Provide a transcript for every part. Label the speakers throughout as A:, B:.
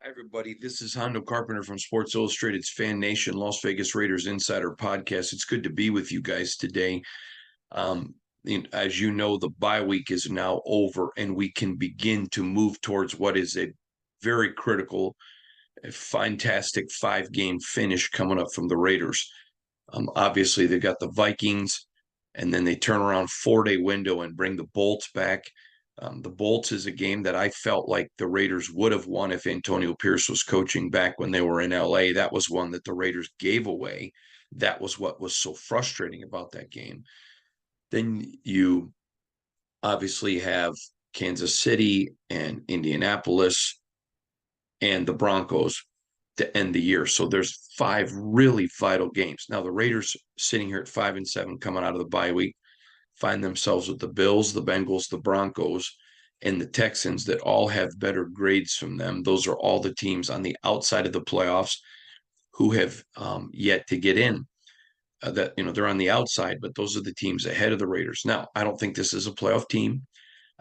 A: Hi, everybody. This is Hondo Carpenter from Sports Illustrated's Fan Nation Las Vegas Raiders Insider Podcast. It's good to be with you guys today. As you know, the bye week is now over, and we can begin to move towards what is a very critical, fantastic 5-game finish coming up from the Raiders. Obviously, they got the Vikings, and then they turn around 4-day window and bring the Bolts back. The Bolts is a game that I felt like the Raiders would have won if Antonio Pierce was coaching back when they were in LA. That was one that the Raiders gave away. That was what was so frustrating about that game. Then you obviously have Kansas City and Indianapolis and the Broncos to end the year. So there's 5 really vital games. Now the Raiders sitting here at 5-7 coming out of the bye week find themselves with the Bills, the Bengals, the Broncos, and the Texans that all have better grades from them. Those are all the teams on the outside of the playoffs who have yet to get in. They're on the outside, but those are the teams ahead of the Raiders. Now, I don't think this is a playoff team.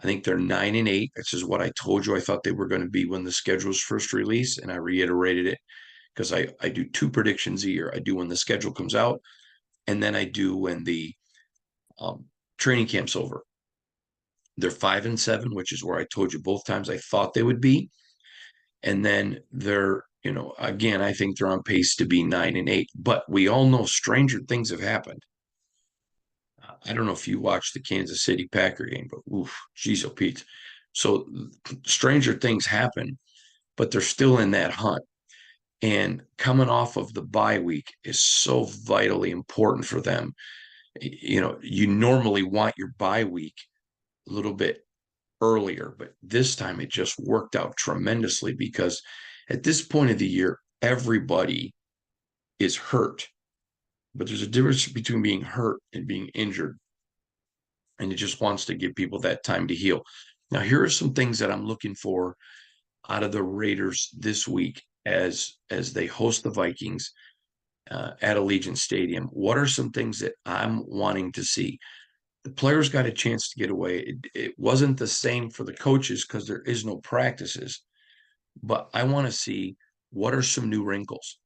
A: I think they're 9-8. This is what I told you I thought they were going to be when the schedule was first released, and I reiterated it because I do 2 predictions a year. I do when the schedule comes out, and then I do when the um, training camp's over. They're 5-7, which is where I told you both times I thought they would be. And then again, I think they're on pace to be 9-8. But we all know stranger things have happened. I don't know if you watched the Kansas City Packer game, but oof, geez, oh Pete. So stranger things happen, but they're still in that hunt. And coming off of the bye week is so vitally important for them. You normally want your bye week a little bit earlier, but this time it just worked out tremendously because at this point of the year, everybody is hurt. But there's a difference between being hurt and being injured. And it just wants to give people that time to heal. Now, here are some things that I'm looking for out of the Raiders this week as they host the Vikings at Allegiant Stadium. What are some things that I'm wanting to see? The players got a chance to get away. It wasn't the same for the coaches because there is no practices, but I want to see what are some new wrinkles.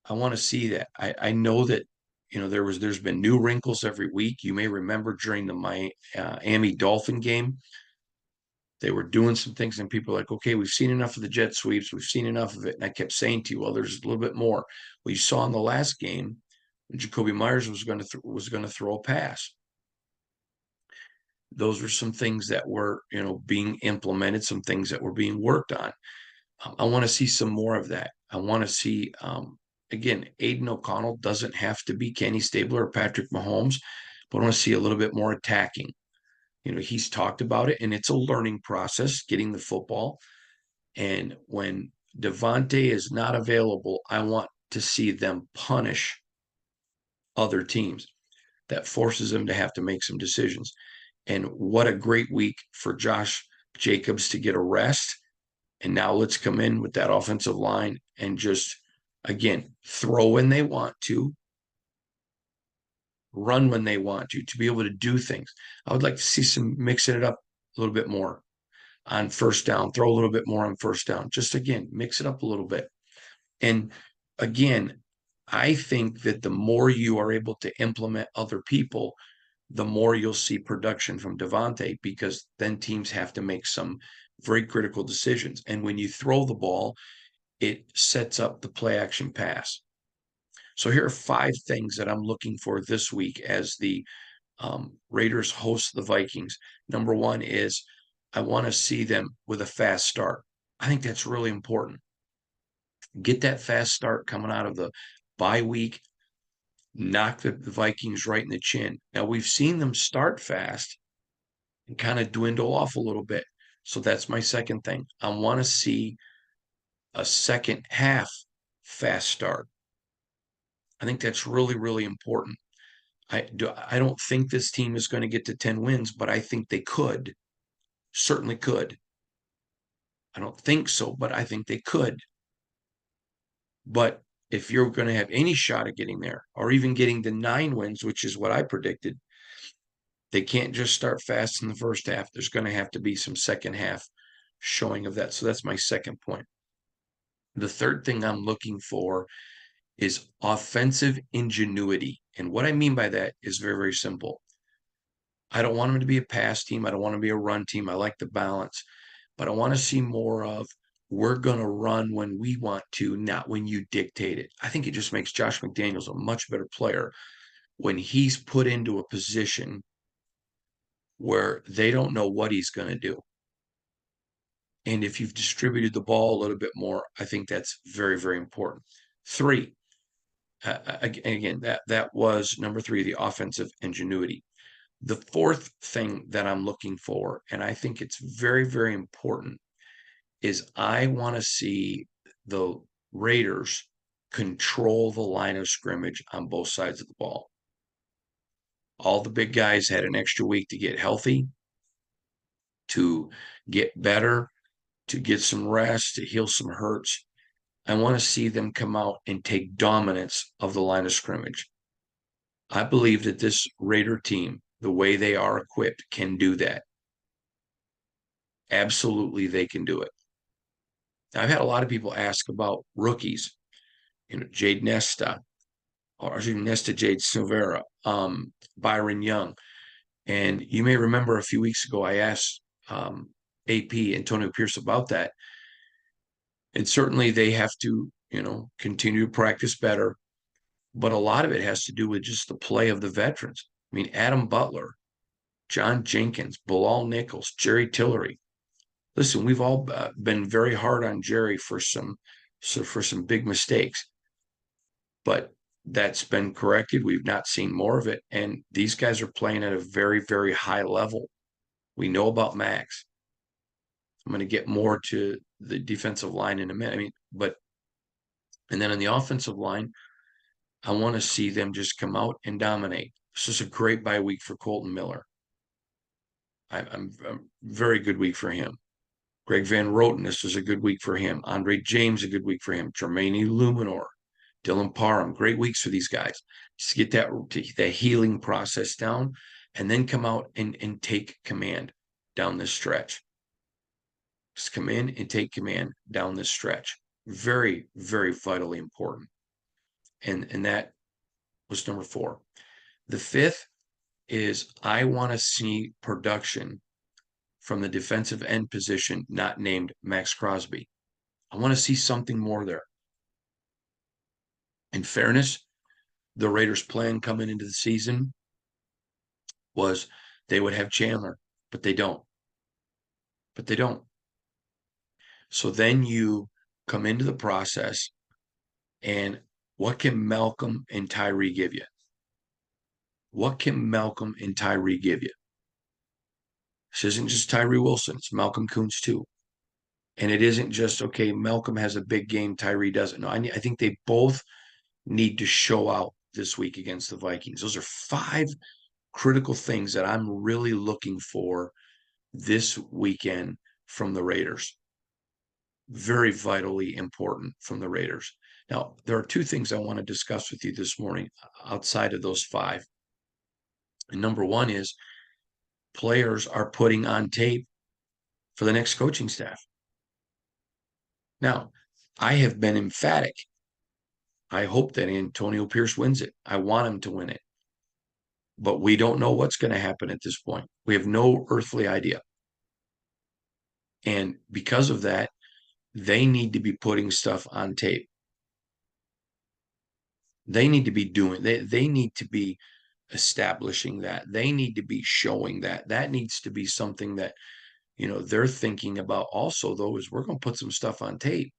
A: I want to see that. I know that there's been new wrinkles every week. You may remember during the Miami Dolphin game, they were doing some things, and people are like, okay, we've seen enough of the jet sweeps, we've seen enough of it. And I kept saying to you, well, there's a little bit more. Well, you saw in the last game when Jacoby Myers was going to throw a pass. Those were some things that were being implemented, some things that were being worked on. I want to see some more of that. I want to see, again, Aiden O'Connell doesn't have to be Kenny Stabler or Patrick Mahomes, but I want to see a little bit more attacking. He's talked about it, and it's a learning process getting the football. And when Devontae is not available, I want to see them punish other teams. That forces them to have to make some decisions. And what a great week for Josh Jacobs to get a rest. And now let's come in with that offensive line and just, again, throw when they want to, run when they want to be able to do things. I would like to see some mixing it up a little bit more on first down, throw a little bit more on first down. Just again, mix it up a little bit. And again, I think that the more you are able to implement other people, the more you'll see production from Devontae, because then teams have to make some very critical decisions. And when you throw the ball, it sets up the play action pass. So here are 5 things that I'm looking for this week as the Raiders host the Vikings. Number 1 is I want to see them with a fast start. I think that's really important. Get that fast start coming out of the bye week, knock the Vikings right in the chin. Now, we've seen them start fast and kind of dwindle off a little bit. So that's my second thing. I want to see a second half fast start. I think that's really, really important. I don't think this team is going to get to 10 wins, but I think they could. Certainly could. I don't think so, but I think they could. But if you're going to have any shot at getting there, or even getting the 9 wins, which is what I predicted, they can't just start fast in the first half. There's going to have to be some second half showing of that. So that's my second point. The third thing I'm looking for is offensive ingenuity. And what I mean by that is very, very simple. I don't want them to be a pass team. I don't want to be a run team. I like the balance, but I want to see more of we're going to run when we want to, not when you dictate it. I think it just makes Josh McDaniels a much better player when he's put into a position where they don't know what he's going to do. And if you've distributed the ball a little bit more, I think that's very, very important. Three, again, that was number three, the offensive ingenuity. The fourth thing that I'm looking for, and I think it's very, very important, is I want to see the Raiders control the line of scrimmage on both sides of the ball. All the big guys had an extra week to get healthy, to get better, to get some rest, to heal some hurts. I want to see them come out and take dominance of the line of scrimmage. I believe that this Raider team, the way they are equipped, can do that. Absolutely, they can do it. Now, I've had a lot of people ask about rookies, Jade Nesta, or Nesta Jade Silvera, Byron Young. And you may remember a few weeks ago, I asked AP, Antonio Pierce, about that. And certainly they have to, continue to practice better. But a lot of it has to do with just the play of the veterans. I mean, Adam Butler, John Jenkins, Bilal Nichols, Jerry Tillery. Listen, we've all been very hard on Jerry for some big mistakes, but that's been corrected. We've not seen more of it, and these guys are playing at a very, very high level. We know about Max. I'm going to get more to the defensive line in a minute. And then on the offensive line, I want to see them just come out and dominate. This is a great bye week for Colton Miller. I'm very good week for him. Greg Van Roten, this was a good week for him. Andre James, a good week for him. Jermaine Luminor, Dylan Parham, great weeks for these guys. Just get that healing process down and then come out and take command down this stretch. Just come in and take command down this stretch. Very, very vitally important. And that was number 4. The fifth is I want to see production from the defensive end position not named Max Crosby. I want to see something more there. In fairness, the Raiders' plan coming into the season was they would have Chandler, but they don't. So then you come into the process, and what can Malcolm and Tyree give you? What can Malcolm and Tyree give you? This isn't just Tyree Wilson, it's Malcolm Kuntz too. And it isn't just, okay, Malcolm has a big game, Tyree doesn't. No, I think they both need to show out this week against the Vikings. Those are 5 critical things that I'm really looking for this weekend from the Raiders. Very vitally important from the Raiders. Now, there are 2 things I want to discuss with you this morning outside of those 5. And number 1 is players are putting on tape for the next coaching staff. Now, I have been emphatic. I hope that Antonio Pierce wins it. I want him to win it. But we don't know what's going to happen at this point. We have no earthly idea. And because of that, they need to be putting stuff on tape. They need to be doing, they need to be establishing that. They need to be showing that. That needs to be something that, they're thinking about also, though, is we're going to put some stuff on tape.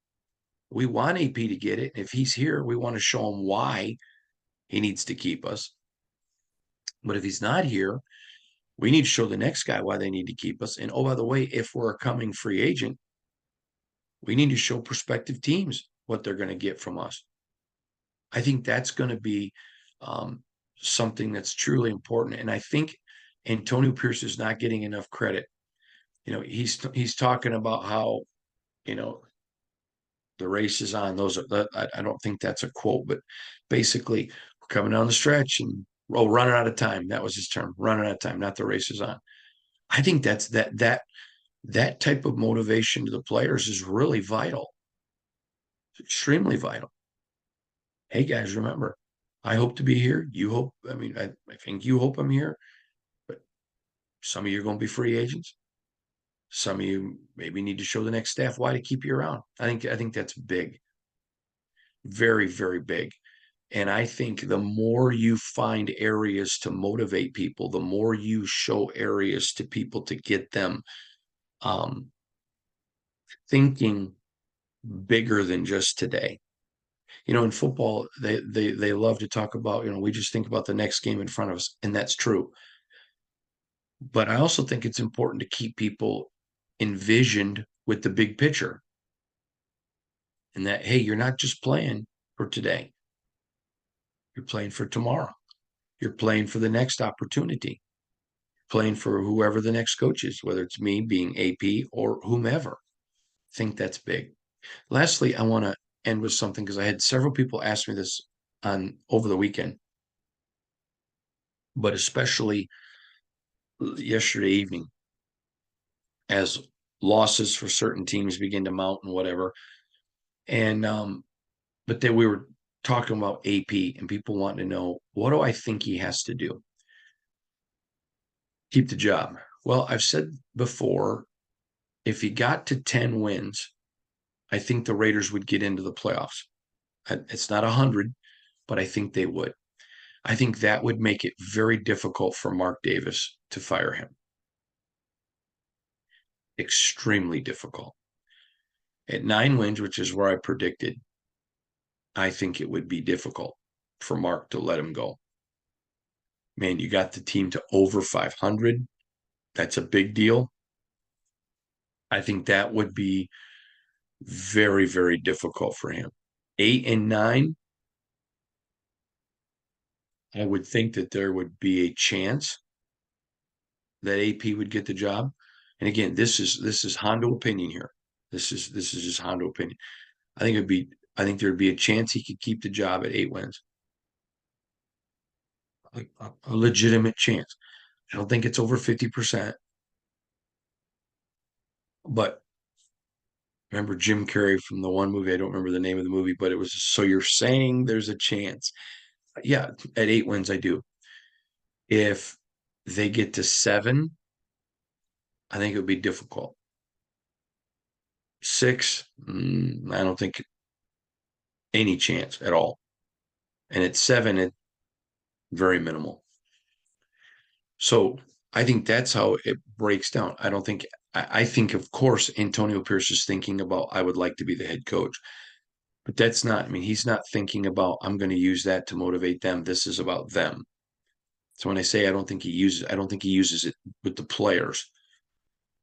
A: We want AP to get it. If he's here, we want to show him why he needs to keep us. But if he's not here, we need to show the next guy why they need to keep us. And oh, by the way, if we're a coming free agent, we need to show prospective teams what they're going to get from us. I think that's going to be something that's truly important. And I think Antonio Pierce is not getting enough credit. He's talking about how, the race is on. I don't think that's a quote, but basically we're coming down the stretch and running out of time. That was his term, running out of time, not the race is on. I think that that type of motivation to the players is really vital. It's extremely vital. Hey guys, remember, I hope to be here. You hope, I think you hope I'm here, but some of you are going to be free agents. Some of you maybe need to show the next staff why to keep you around. I think that's big. Very, very big. And I think the more you find areas to motivate people, the more you show areas to people to get them um, thinking bigger than just today. In football, they love to talk about, we just think about the next game in front of us, and that's true. But I also think it's important to keep people envisioned with the big picture, and that, hey, you're not just playing for today. You're playing for tomorrow. You're playing for the next opportunity, playing for whoever the next coach is, whether it's me being AP or whomever. I think that's big. Lastly, I want to end with something because I had several people ask me this on over the weekend, but especially yesterday evening as losses for certain teams begin to mount and whatever. And but then we were talking about AP and people wanting to know, what do I think he has to do? Keep the job. Well, I've said before, if he got to 10 wins, I think the Raiders would get into the playoffs. It's not 100, but I think they would. I think that would make it very difficult for Mark Davis to fire him. Extremely difficult. At 9 wins, which is where I predicted, I think it would be difficult for Mark to let him go. Man, you got the team to over 500. That's a big deal. I think that would be very, very difficult for him. 8 and 9, I would think that there would be a chance that AP would get the job. And again, this is Hondo opinion here. This is just Hondo opinion. I think there'd be a chance he could keep the job at 8 wins. Like a legitimate chance. I don't think it's over 50%. But remember Jim Carrey from the one movie, I don't remember the name of the movie, but it was, so you're saying there's a chance. Yeah, at 8 wins, I do. If they get to 7, I think it would be difficult. 6, I don't think any chance at all. And at 7, it's very minimal. So I think that's how it breaks down. I think, of course, Antonio Pierce is thinking about, I would like to be the head coach. But that's not, he's not thinking about, I'm going to use that to motivate them. This is about them. So when I say I don't think he uses it with the players.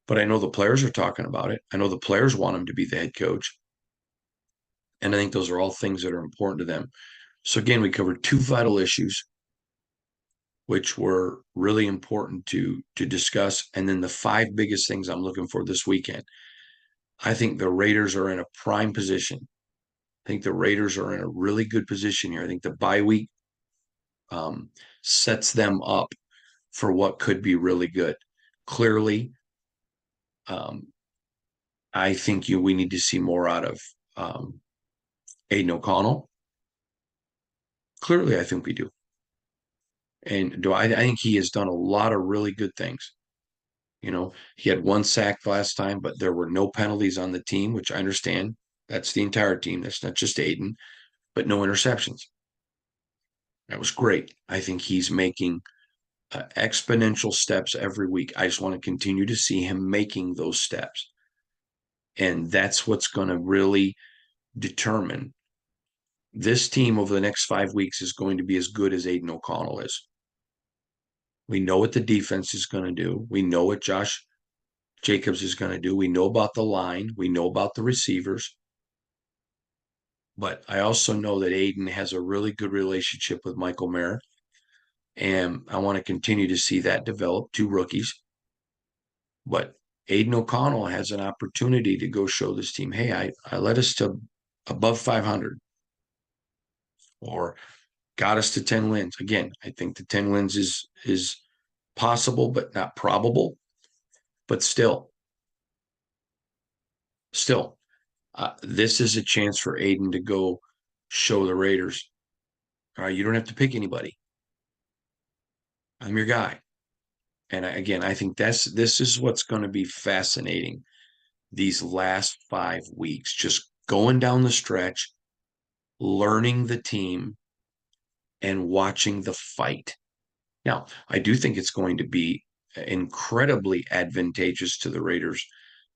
A: But I know the players are talking about it. I know the players want him to be the head coach. And I think those are all things that are important to them. So again, we covered 2 vital issues, which were really important to discuss. And then the 5 biggest things I'm looking for this weekend. I think the Raiders are in a prime position. I think the Raiders are in a really good position here. I think the bye week sets them up for what could be really good. Clearly, I think we need to see more out of Aiden O'Connell. Clearly, I think we do. And I think he has done a lot of really good things. He had 1 sack last time, but there were no penalties on the team, which I understand. That's the entire team. That's not just Aiden, but no interceptions. That was great. I think he's making exponential steps every week. I just want to continue to see him making those steps. And that's what's going to really determine this team over the next 5 weeks is going to be as good as Aiden O'Connell is. We know what the defense is going to do. We know what Josh Jacobs is going to do. We know about the line. We know about the receivers. But I also know that Aiden has a really good relationship with Michael Mayer. And I want to continue to see that develop. 2 rookies. But Aiden O'Connell has an opportunity to go show this team, hey, I led us to above 500 or got us to 10 wins. Again, I think the 10 wins is possible, but not probable. But still, still, this is a chance for Aiden to go show the Raiders. All right, you don't have to pick anybody. I'm your guy. And again, I think this is what's going to be fascinating these last 5 weeks, just going down the stretch, learning the team, and watching the fight. Now, I do think it's going to be incredibly advantageous to the Raiders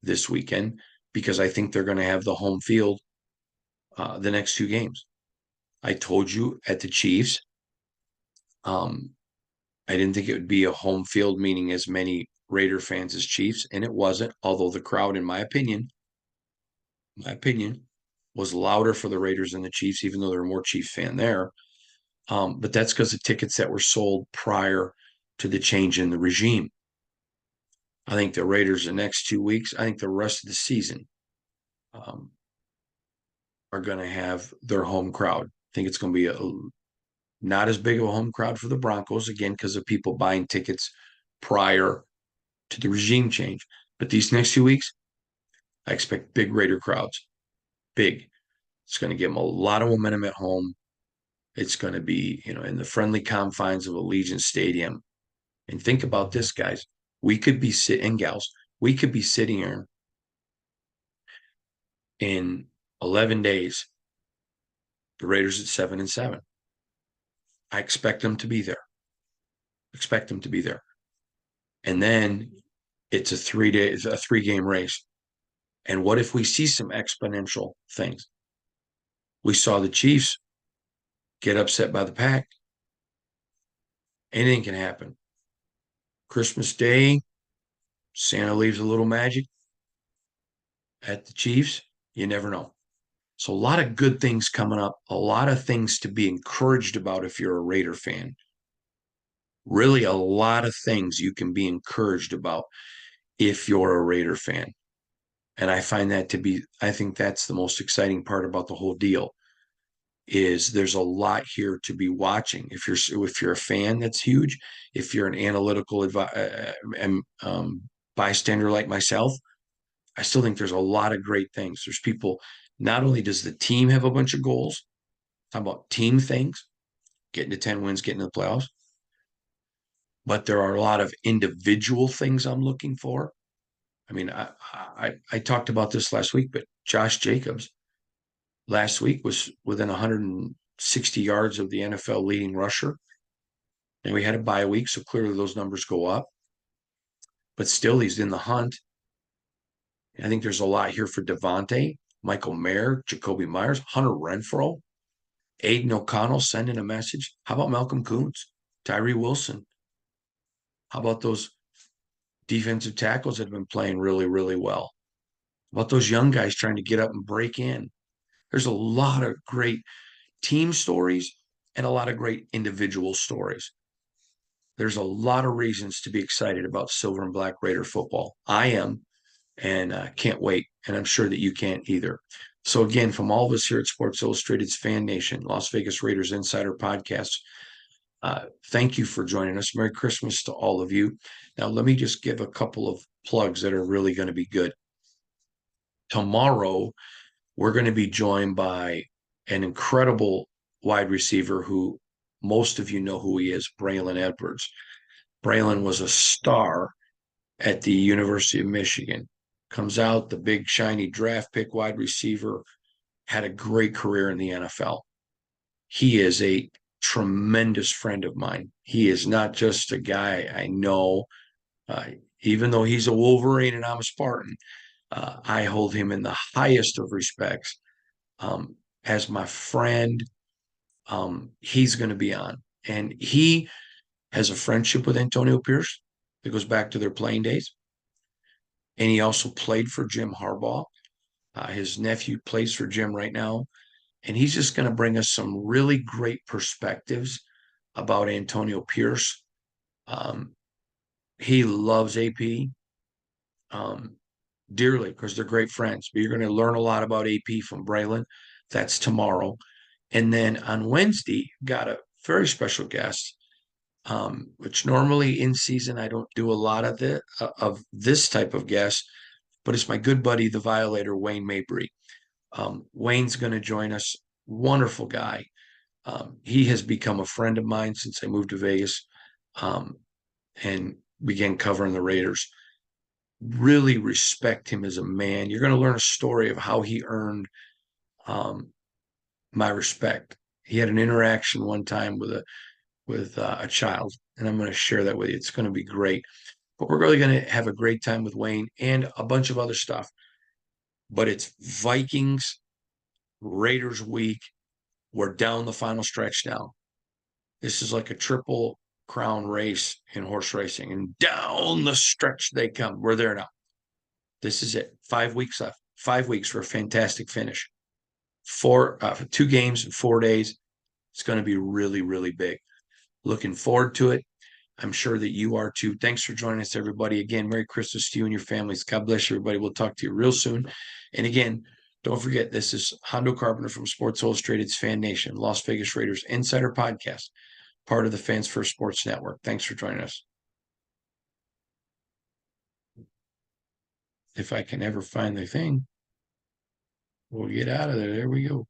A: this weekend because I think they're going to have the home field the next 2 games. I told you at the Chiefs, I didn't think it would be a home field, meaning as many Raider fans as Chiefs, and it wasn't. Although the crowd, in my opinion, was louder for the Raiders than the Chiefs, even though there were more Chiefs fan there. But that's because of tickets that were sold prior to the change in the regime. I think the Raiders the next 2 weeks, I think the rest of the season are going to have their home crowd. I think it's going to be not as big of a home crowd for the Broncos, again, because of people buying tickets prior to the regime change. But these next 2 weeks, I expect big Raider crowds. Big. It's going to give them a lot of momentum at home. It's going to be, in the friendly confines of Allegiant Stadium. And think about this, guys. We could be sitting, gals, we could be sitting here in 11 days. The Raiders at 7-7. I expect them to be there. Expect them to be there. And then it's a 3-game race. And what if we see some exponential things? We saw the Chiefs get upset by the Pack. Anything can happen. Christmas Day, Santa leaves a little magic at the Chiefs. You never know. So a lot of good things coming up, a lot of things to be encouraged about if you're a Raider fan. Really a lot of things you can be encouraged about if you're a Raider fan. And I think that's the most exciting part about the whole deal is there's a lot here to be watching. If you're a fan, that's huge. If you're an analytical bystander like myself, I still think there's a lot of great things. There's people, not only does the team have a bunch of goals, talking about team things, getting to 10 wins, getting to the playoffs, but there are a lot of individual things I'm looking for. I mean, I talked about this last week, but Josh Jacobs last week was within 160 yards of the NFL leading rusher. And we had a bye week, so clearly those numbers go up. But still, he's in the hunt. And I think there's a lot here for Devontae, Michael Mayer, Jacoby Myers, Hunter Renfrow, Aiden O'Connell sending a message. How about Malcolm Koonce, Tyree Wilson? How about those defensive tackles that have been playing really, really well? How about those young guys trying to get up and break in? There's a lot of great team stories and a lot of great individual stories. There's a lot of reasons to be excited about Silver and Black Raider football. I am, and can't wait. And I'm sure that you can't either. So again, from all of us here at Sports Illustrated's Fan Nation, Las Vegas Raiders Insider Podcast, thank you for joining us. Merry Christmas to all of you. Now, let me just give a couple of plugs that are really going to be good. Tomorrow, we're going to be joined by an incredible wide receiver who most of you know who he is, Braylon Edwards. Braylon was a star at the University of Michigan. Comes out, the big shiny draft pick wide receiver, had a great career in the NFL. He is a tremendous friend of mine. He is not just a guy I know, even though he's a Wolverine and I'm a Spartan. I hold him in the highest of respects as my friend. He's going to be on. And he has a friendship with Antonio Pierce that goes back to their playing days. And he also played for Jim Harbaugh. His nephew plays for Jim right now. And he's just going to bring us some really great perspectives about Antonio Pierce. He loves AP dearly because they're great friends. But you're going to learn a lot about AP from Braylon. That's tomorrow. And then on Wednesday, got a very special guest, which normally in season I don't do a lot of this type of guest. but it's my good buddy, the Violator, Wayne Mabry. Wayne's going to join us. Wonderful guy. He has become a friend of mine since I moved to Vegas um, and began covering the Raiders. Really respect him as a man. You're going to learn a story of how he earned um, my respect. He had an interaction one time with a child, and I'm going to share that with you. It's going to be great. But we're really going to have a great time with Wayne and a bunch of other stuff. But it's Vikings, Raiders week. We're down the final stretch now. This is like a triple crown race in horse racing, and down the stretch they come. We're there now. This is it. 5 weeks left. 5 weeks for a fantastic finish. 2 games in 4 days. It's going to be really, really big. Looking forward to it. I'm sure that you are too. Thanks for joining us, everybody. Again, Merry Christmas to you and your families. God bless you, everybody. We'll talk to you real soon. And again, don't forget, this is Hondo Carpenter from Sports Illustrated's Fan Nation, Las Vegas Raiders Insider Podcast, part of the Fans First Sports Network. Thanks for joining us. If I can ever find the thing, we'll get out of there. There we go.